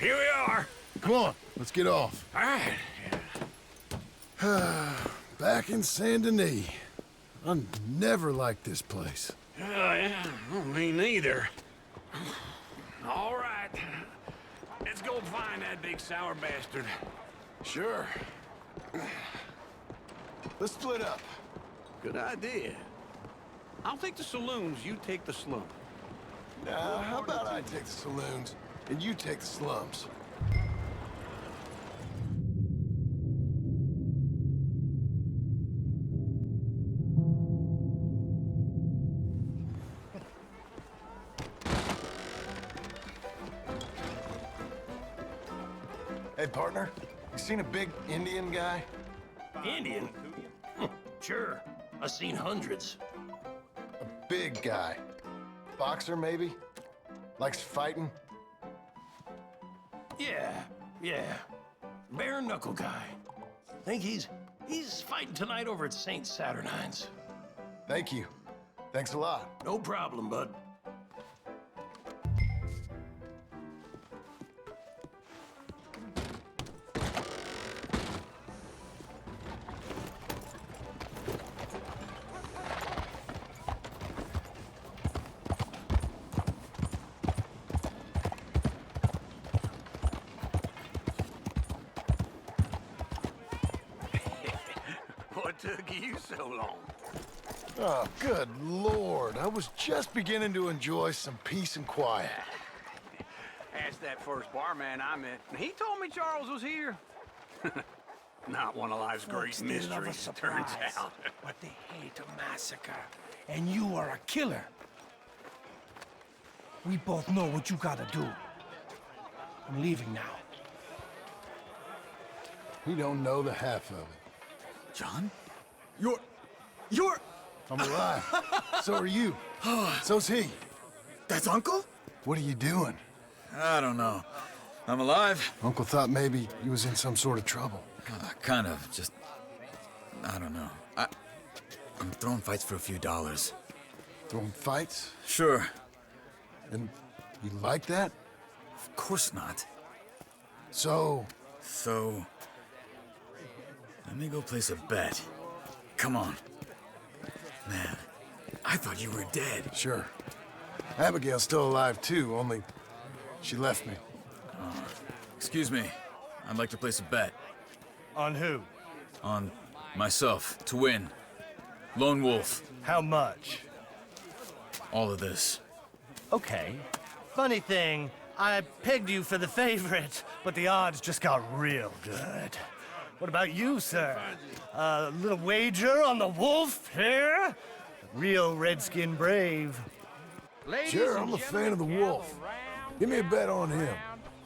Here we are. Come on, let's get off. All right. Back in Saint Denis. I never liked this place. Yeah, well, me neither. All right. Let's go find that big sour bastard. Sure. Let's split up. Good idea. I'll take the saloons, you take the slum. Now, how about I take the saloons and you take the slums? Hey, partner, you seen a big Indian guy? Indian? Sure. I've seen hundreds. A big guy. Boxer, maybe? Likes fighting? Yeah. Bare knuckle guy. Think he's fighting tonight over at St. Saturnine's. Thank you. Thanks a lot. No problem, bud. What took you so long? Oh, good Lord. I was just beginning to enjoy some peace and quiet. Asked that first barman I met, and he told me Charles was here. Not one of life's great mysteries, it turns out. But they hate a massacre. And you are a killer. We both know what you gotta do. I'm leaving now. We don't know the half of it. John? You're... I'm alive. So are you. So's he. That's Uncle? What are you doing? I don't know. I'm alive. Uncle thought maybe you was in some sort of trouble. Kind of, just... I don't know. I'm throwing fights for a few dollars. Throwing fights? Sure. And you like that? Of course not. So, let me go place a bet. Come on. Man, I thought you were dead. sure. Abigail's still alive too, only she left me. Excuse me. I'd like to place a bet. On who? On myself, to win. Lone Wolf. How much? All of this. Okay. Funny thing, I pegged you for the favorite, but the odds just got real good. What about you, sir? A little wager on the wolf here? Real redskin brave. Sure, I'm a fan of the wolf. Give me a bet on him.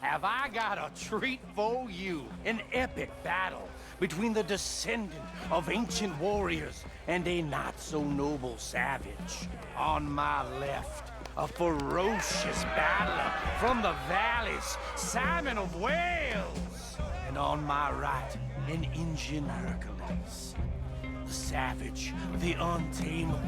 Have I got a treat for you? An epic battle between the descendant of ancient warriors and a not-so-noble savage. On my left, a ferocious battler from the valleys, Simon of Wales. And on my right, an Indian Hercules. The savage, the untamable,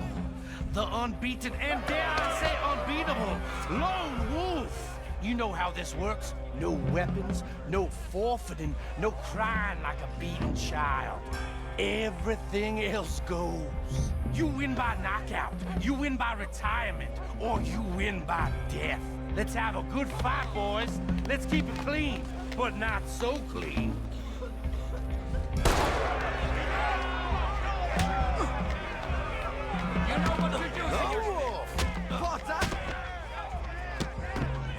the unbeaten, and dare I say unbeatable, Lone Wolf. You know how this works. No weapons, no forfeiting, no crying like a beaten child. Everything else goes. You win by knockout, you win by retirement, or you win by death. Let's have a good fight, boys. Let's keep it clean, but not so clean. You know what you're doing.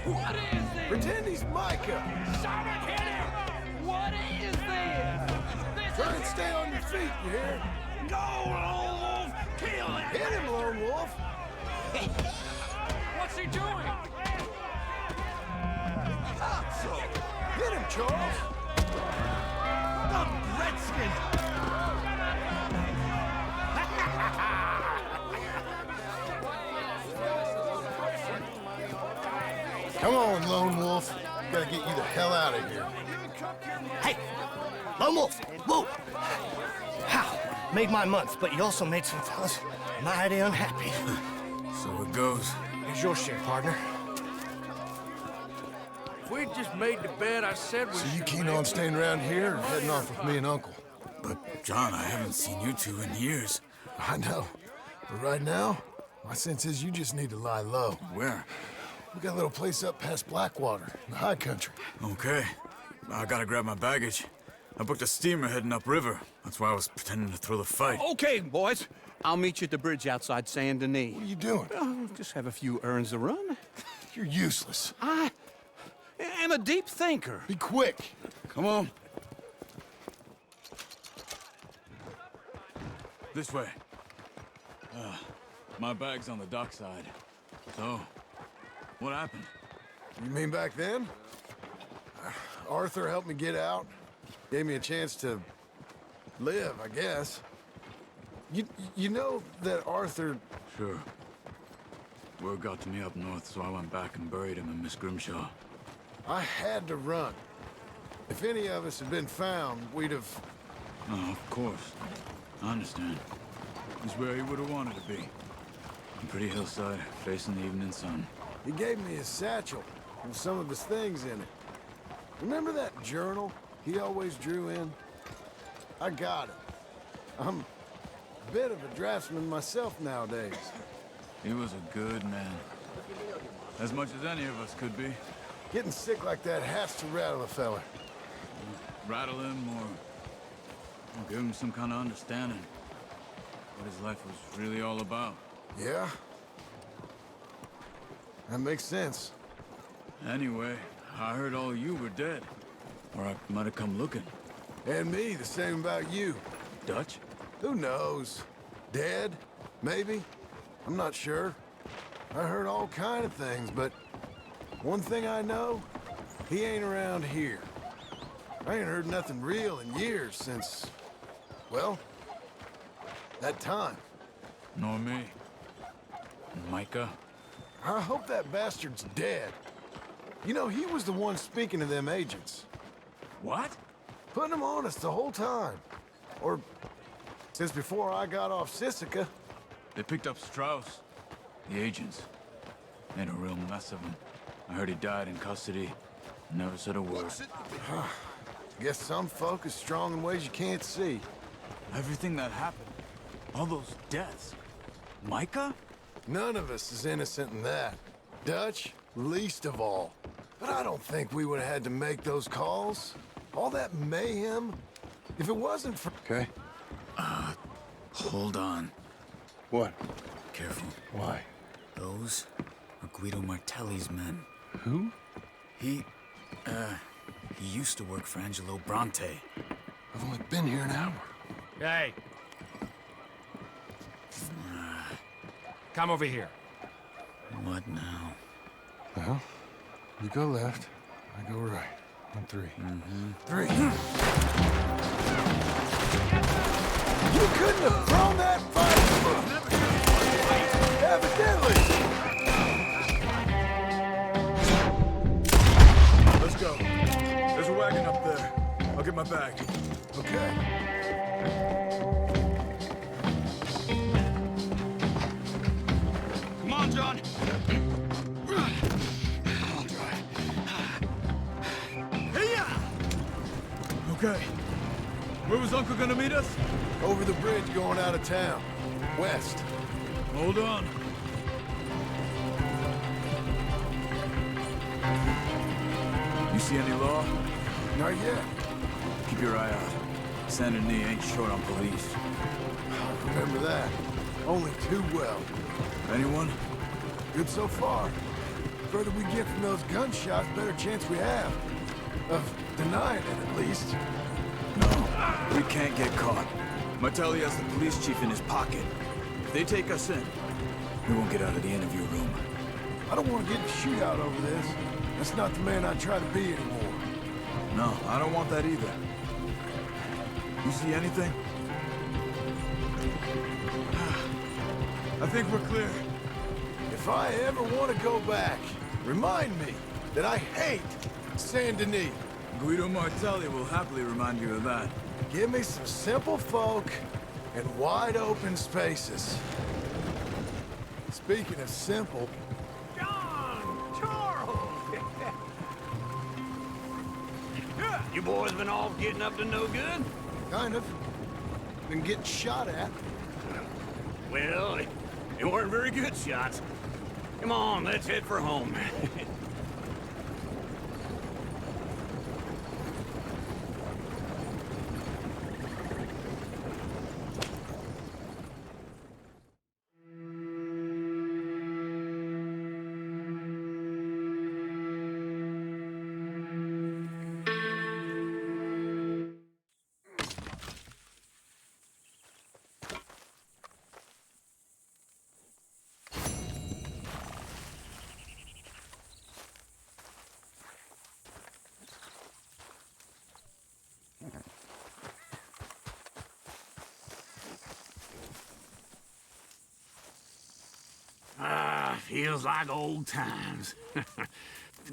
What is this? Pretend he's Micah. Someone hit him! What is this? Try and stay on your feet, you hear? Go, Lone Wolf! Kill that! Hit him, Lone Wolf. What's he doing? Hit him, Charles. The Redskin! Come on, Lone Wolf. Gotta get you the hell out of here. Hey! Lone Wolf! Whoa! How? Made my month, but you also made some fellas mighty unhappy. So it goes. Here's your share, partner. If we'd just made the bed I said we So you should keen make- on staying around here or heading off with me and Uncle? But, John, I haven't seen you two in years. I know. But right now, my sense is you just need to lie low. Where? We got a little place up past Blackwater, in the high country. Okay. I gotta grab my baggage. I booked a steamer heading upriver. That's why I was pretending to throw the fight. Okay, boys. I'll meet you at the bridge outside Saint Denis. What are you doing? Oh, just have a few errands to run. You're useless. I am a deep thinker. Be quick. Come on. This way. My bag's on the dockside. So, what happened? You mean back then? Arthur helped me get out. Gave me a chance to live, I guess. You know that Arthur... Sure. Word got to me up north, so I went back and buried him in Miss Grimshaw. I had to run. If any of us had been found, we'd have... Oh, of course. I understand. He's where he would have wanted to be. A pretty hillside, facing the evening sun. He gave me his satchel with some of his things in it. Remember that journal he always drew in? I got it. I'm a bit of a draftsman myself nowadays. He was a good man. As much as any of us could be. Getting sick like that has to rattle a fella. Rattle him or give him some kind of understanding. What his life was really all about. Yeah? That makes sense. Anyway, I heard all you were dead. Or I might have come looking. And me, the same about you. Dutch? Who knows? Dead? Maybe? I'm not sure. I heard all kind of things, but one thing I know, he ain't around here. I ain't heard nothing real in years since, well, that time. Nor me. Micah? I hope that bastard's dead. You know, he was the one speaking to them agents. What? Putting them on us the whole time. Or since before I got off Sisika. They picked up Strauss. The agents. Made a real mess of him. I heard he died in custody. Never said a word. Guess some folk is strong in ways you can't see. Everything that happened. All those deaths. Micah? None of us is innocent in that. Dutch, least of all. But I don't think we would have had to make those calls. All that mayhem. If it wasn't for... Okay. Hold on. What? Careful. Why? Those are Guido Martelli's men. Who? He used to work for Angelo Bronte. I've only been here an hour. Hey. Come over here. What now? Well, you go left, I go right. On three. Three. You couldn't have thrown that fight! Evidently! Let's go. There's a wagon up there. I'll get my bag. Okay. Come on, John. Okay. Where was Uncle gonna meet us? Over the bridge going out of town. West. Hold on. You see any law? Not yet. Keep your eye out. Saint Denis ain't short on police. Remember that. Only too well. Anyone? Good so far. Further we get from those gunshots, better chance we have. Of denying it, at least. No, we can't get caught. Martelli has the police chief in his pocket. If they take us in, we won't get out of the interview room. I don't want to get in a shootout over this. That's not the man I try to be anymore. No, I don't want that either. You see anything? I think we're clear. If I ever want to go back, remind me that I hate Saint Denis. Guido Martelli will happily remind you of that. Give me some simple folk and wide open spaces. Speaking of simple, John! Charles! You boys been off getting up to no good? Kind of. Been getting shot at. Well, they weren't very good shots. Come on, let's head for home. Feels like old times.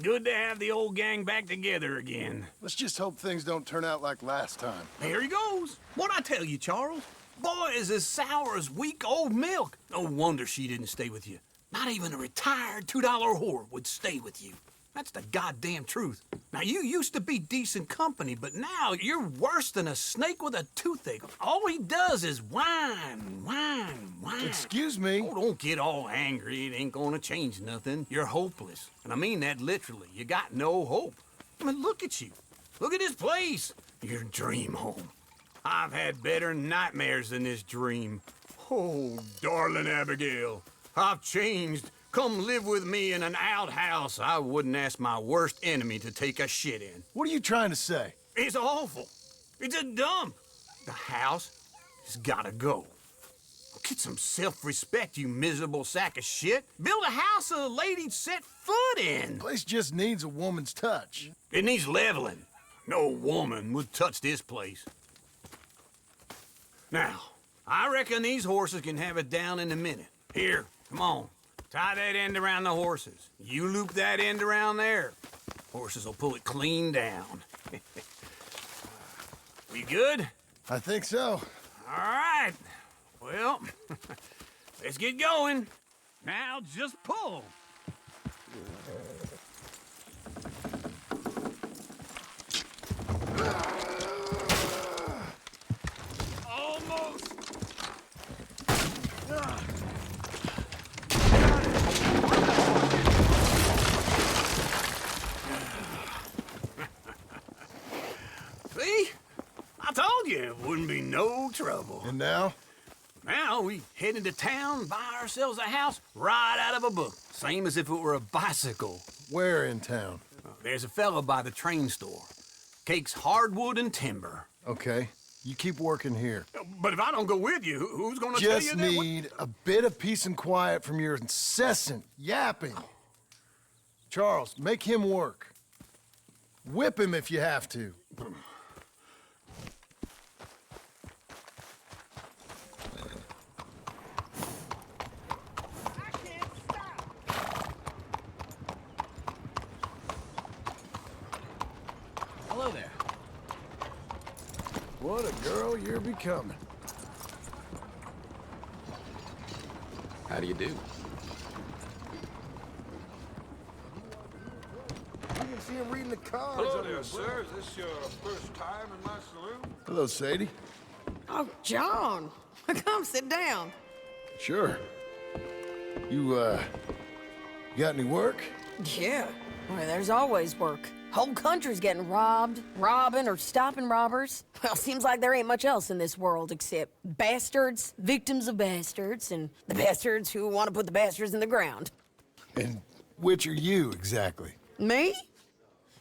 Good to have the old gang back together again. Let's just hope things don't turn out like last time. Here he goes. What'd I tell you, Charles? Boy is as sour as week-old milk. No wonder she didn't stay with you. Not even a retired $2 whore would stay with you. That's the goddamn truth. Now, you used to be decent company, but now you're worse than a snake with a toothache. All he does is whine, whine, whine. Excuse me? Oh, don't get all angry. It ain't gonna change nothing. You're hopeless. And I mean that literally. You got no hope. I mean, look at you. Look at this place. Your dream home. I've had better nightmares than this dream. Oh, darling Abigail, I've changed. Come live with me in an outhouse I wouldn't ask my worst enemy to take a shit in. What are you trying to say? It's awful. It's a dump. The house has gotta go. Get some self-respect, you miserable sack of shit. Build a house a lady'd set foot in. Place just needs a woman's touch. It needs leveling. No woman would touch this place. Now, I reckon these horses can have it down in a minute. Here, come on. Tie that end around the horses. You loop that end around there. Horses will pull it clean down. We good? I think so. All right. Well, let's get going. Now just pull. Almost. See? I told you it wouldn't be no trouble. And now? Now we head into town, buy ourselves a house right out of a book. Same as if it were a bicycle. Where in town? There's a fella by the train store. Cakes hardwood and timber. Okay. You keep working here. But if I don't go with you, who's gonna tell you Just that? need a bit of peace and quiet from your incessant yapping. Charles, make him work. Whip him if you have to. Hello there. What a girl you're becoming. How do you do? You can see him reading the cards. Hello there, sir. Is this your first time in my saloon? Hello, Sadie. Oh, John. Come sit down. Sure. You got any work? Yeah. Well, there's always work. Whole country's getting robbed, robbing, or stopping robbers. Well, seems like there ain't much else in this world except bastards, victims of bastards, and the bastards who want to put the bastards in the ground. And which are you, exactly? Me?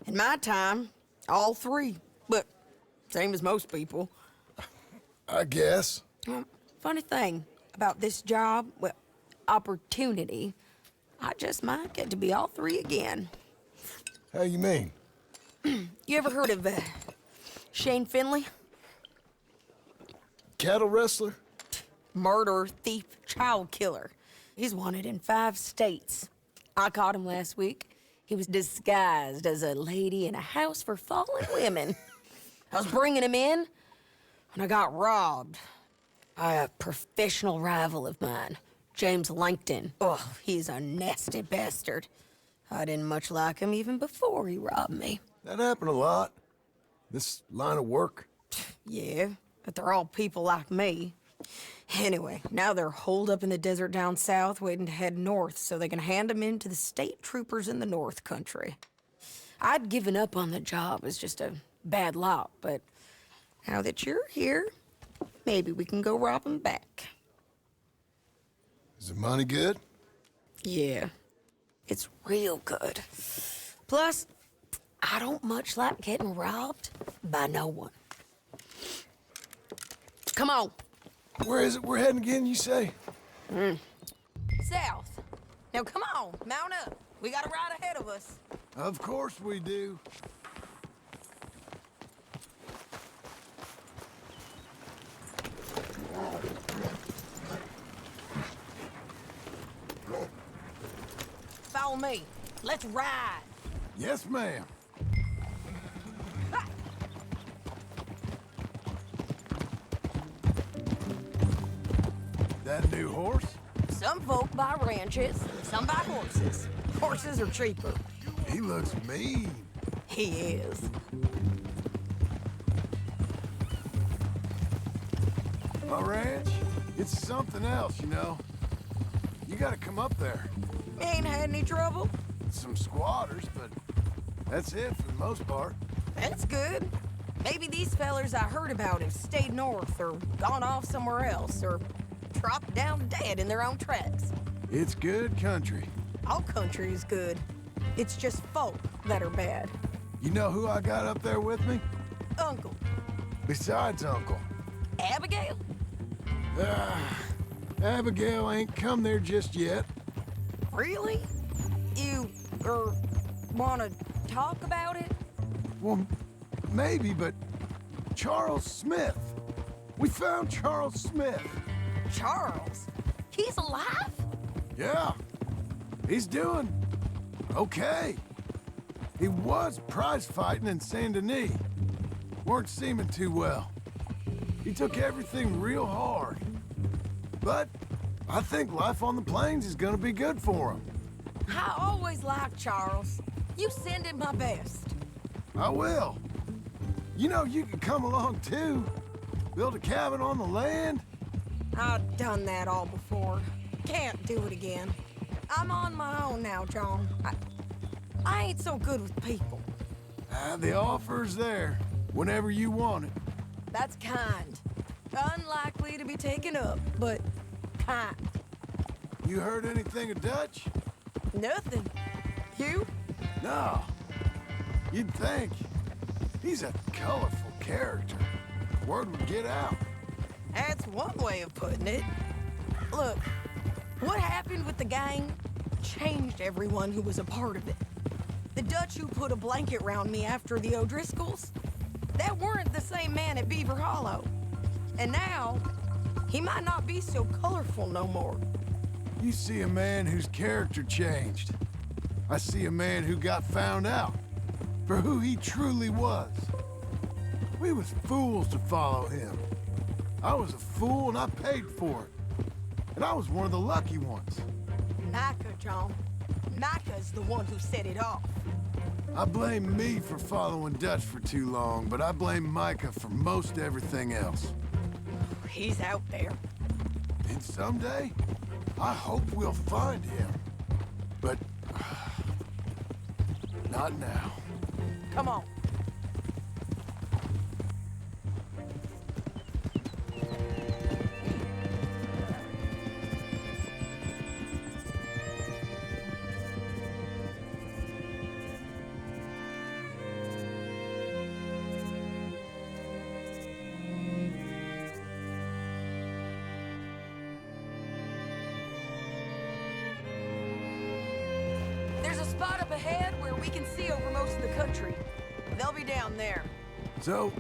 In my time, all three. But same as most people. I guess. Funny thing about this job, well, opportunity, I just might get to be all three again. How you mean? You ever heard of Shane Finley? Cattle wrestler? Murderer, thief, child killer. He's wanted in 5 states. I caught him last week. He was disguised as a lady in a house for fallen women. I was bringing him in, and I got robbed by a professional rival of mine, James Langton. Oh, he's a nasty bastard. I didn't much like him even before he robbed me. That happened a lot. This line of work? Yeah, but they're all people like me. Anyway, now they're holed up in the desert down south, waiting to head north so they can hand them in to the state troopers in the north country. I'd given up on the job as just a bad lot, but now that you're here, maybe we can go rob them back. Is the money good? Yeah, it's real good. Plus, I don't much like getting robbed by no one. Come on. Where is it we're heading again, you say? South. Now come on, mount up. We got a ride ahead of us. Of course we do. Follow me. Let's ride. Yes, ma'am. That new horse? Some folk buy ranches, some buy horses. Horses are cheaper. He looks mean. He is. My ranch, it's something else, you know. You gotta come up there. Ain't had any trouble? Some squatters, but that's it for the most part. That's good. Maybe these fellers I heard about have stayed north or gone off somewhere else or dropped down dead in their own tracks. It's good country. All country is good. It's just folk that are bad. You know who I got up there with me? Uncle. Besides Uncle. Abigail? Abigail ain't come there just yet. Really? You, wanna talk about it? Well, maybe, but Charles Smith. We found Charles Smith. Charles? He's alive? Yeah. He's doing okay. He was prize fighting in Saint Denis. Weren't seeming too well. He took everything real hard. But I think life on the plains is gonna be good for him. I always liked Charles. You send him my best. I will. You know, you can come along too. Build a cabin on the land. I've done that all before. Can't do it again. I'm on my own now, John. I ain't so good with people. The offer's there whenever you want it. That's kind. Unlikely to be taken up, but kind. You heard anything of Dutch? Nothing. You? No. You'd think. He's a colorful character. Word would get out. That's one way of putting it. Look, what happened with the gang changed everyone who was a part of it. The Dutch who put a blanket round me after the O'Driscolls, that weren't the same man at Beaver Hollow. And now, he might not be so colorful no more. You see a man whose character changed. I see a man who got found out for who he truly was. We was fools to follow him. I was a fool and I paid for it. And I was one of the lucky ones. Micah, John. Micah's the one who set it off. I blame me for following Dutch for too long, but I blame Micah for most everything else. He's out there. And someday, I hope we'll find him. But not now. Come on. There's a spot up ahead where we can see over most of the country. They'll be down there. So,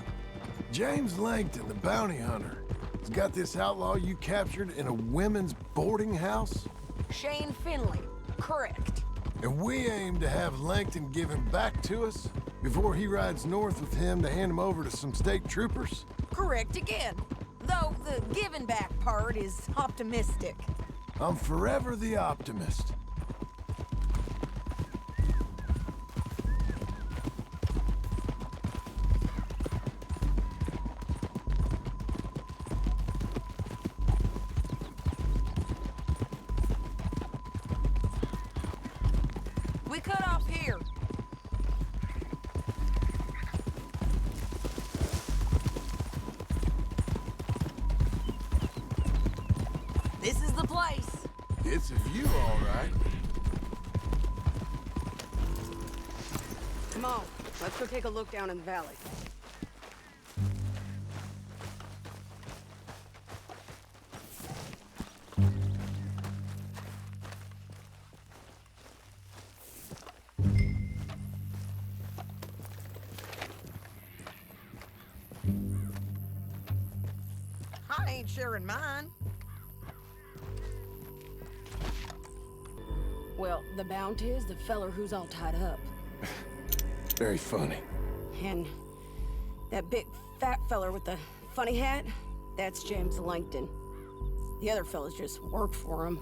James Langton, the bounty hunter, has got this outlaw you captured in a women's boarding house? Shane Finley. Correct. And we aim to have Langton give him back to us before he rides north with him to hand him over to some state troopers? Correct again. Though the giving back part is optimistic. I'm forever the optimist. We cut off here. This is the place. It's a view, all right. Come on, let's go take a look down in the valley. I ain't sharing mine. Well, the bounty is the feller who's all tied up. Very funny. And that big fat feller with the funny hat, that's James Langton. The other fellas just worked for him.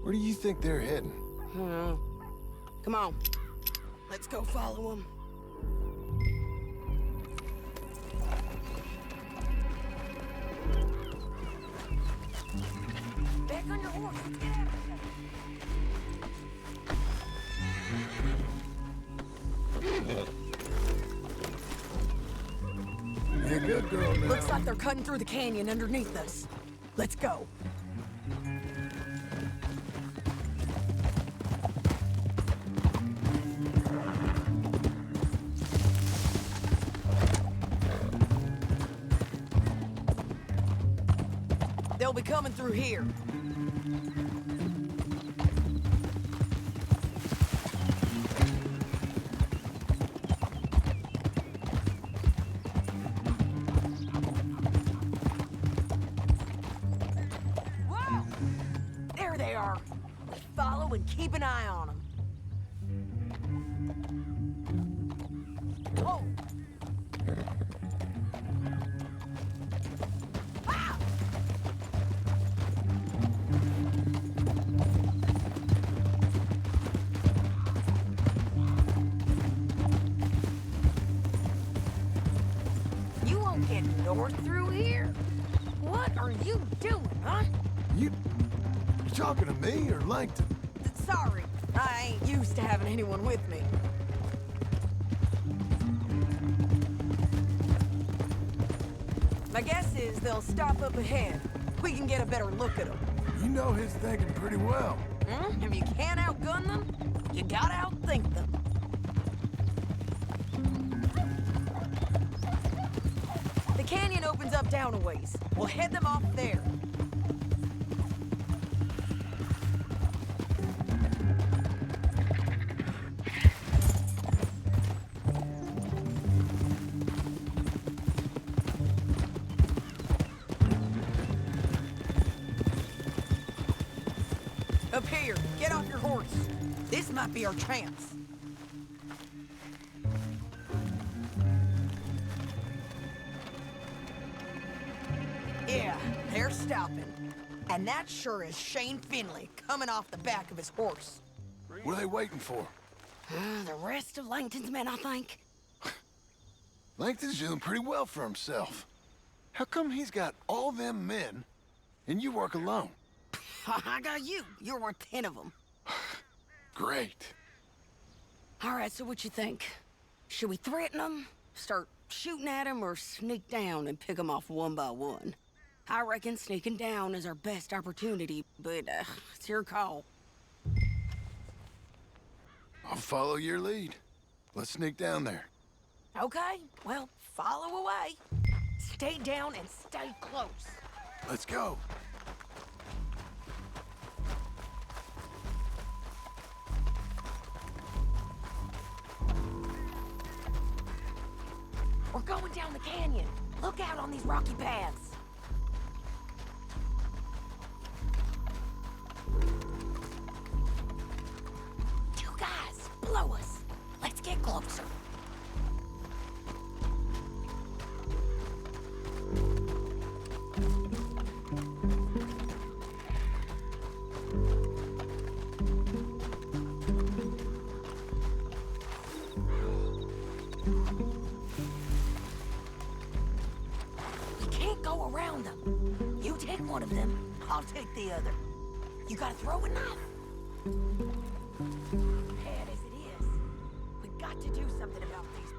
Where do you think they're heading? I don't know. Come on, let's go follow him. Back on your horse, let's get out of here. You're a good girl now. Looks like they're cutting through the canyon underneath us. Let's go. They'll be coming through here. Whoa! There they are. Let's follow and keep an eye on them. Oh! Ah! You won't get north through here? What are you doing, huh? You talking to me or Langton? Sorry, I ain't used to having anyone with me. My guess is they'll stop up ahead. We can get a better look at them. You know his thinking pretty well. If you can't outgun them, you gotta outthink them. The canyon opens up down a ways. We'll head them off there. Up here, get off your horse. This might be our chance. Yeah, they're stopping. And that sure is Shane Finley coming off the back of his horse. What are they waiting for? The rest of Langton's men, I think. Langton's doing pretty well for himself. How come he's got all them men and you work alone? I got you. You're worth 10 of them. Great. All right, so what you think? Should we threaten them, start shooting at them, or sneak down and pick them off one by one? I reckon sneaking down is our best opportunity, but it's your call. I'll follow your lead. Let's sneak down there. Okay, well, follow away. Stay down and stay close. Let's go. We're going down the canyon. Look out on these rocky paths. Two guys, below us. Let's get closer. Go around them. You take one of them, I'll take the other. You gotta throw a knife.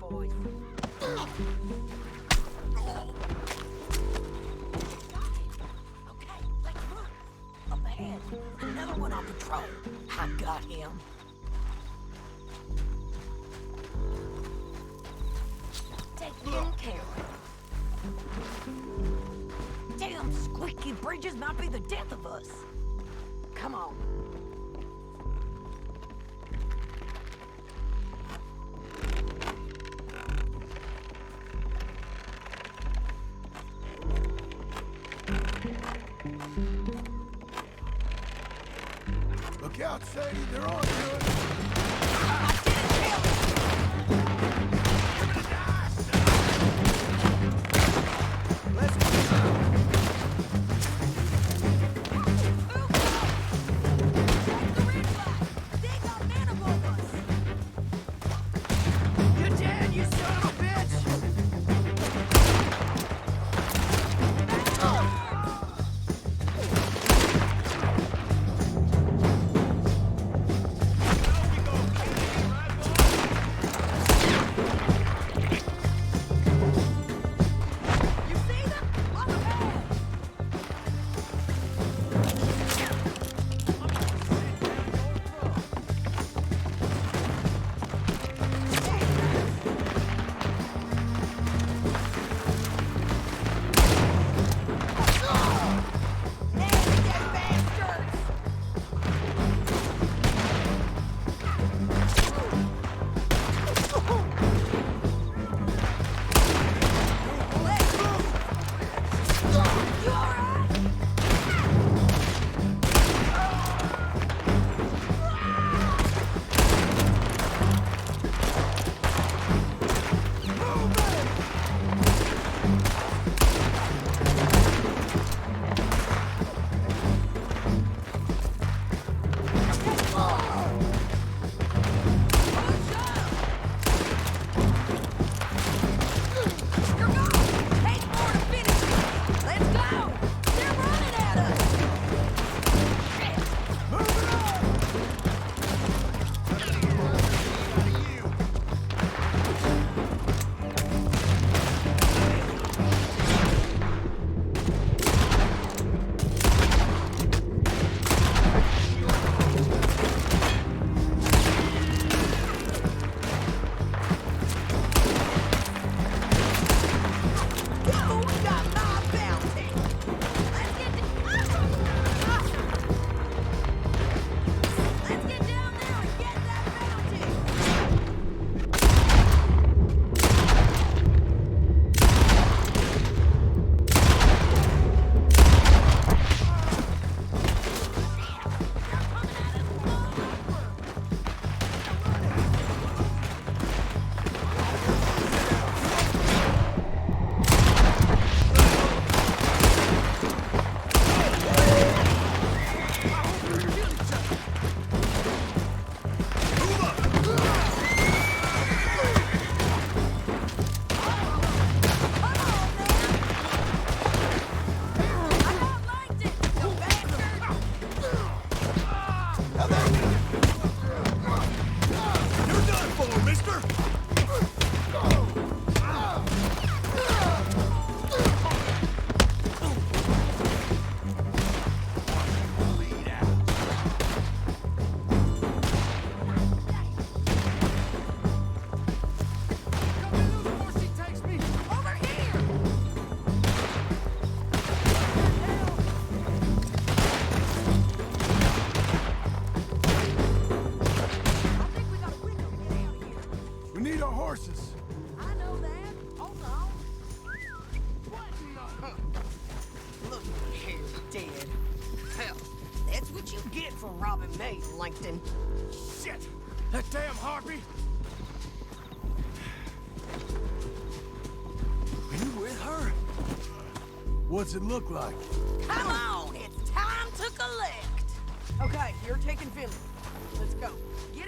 boys. Okay, let's run. Up ahead, another one on patrol. I got him. Taking care of. Damn squeaky bridges might be the death of us. Come on. Look out, Sadie, they're on to it. Langton. Shit! That damn harpy! Are you with her? What's it look like? Come on, it's time to collect. Okay, you're taking Finley. Let's go. Get